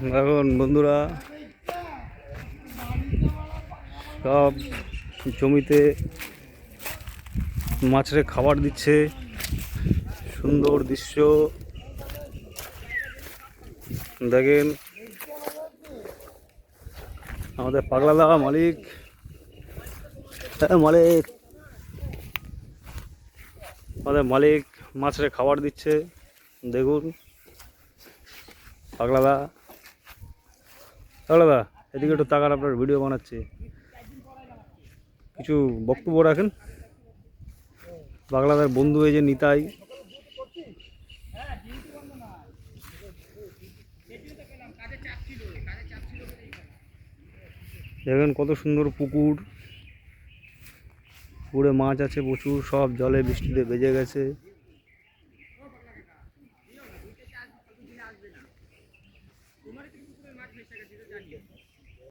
এখন বন্ধুরা সব জমিতে মাছের খাবার দিচ্ছে। সুন্দর দৃশ্য দেখেন। আমাদের পাগলা মালিক মালিক আমাদের মালিক মাছের খাবার দিচ্ছে। দেখুন পাগলা এদিকে একটু তাকান, আপনার ভিডিও বানাচ্ছি, কিছু বক্তব্য রাখেন। পাগলাদার বন্ধু এই যে নিতাই, দেখেন কত সুন্দর পুকুর, পুকুরে মাছ আছে প্রচুর, সব জলে বৃষ্টিতে ভেজে গেছে।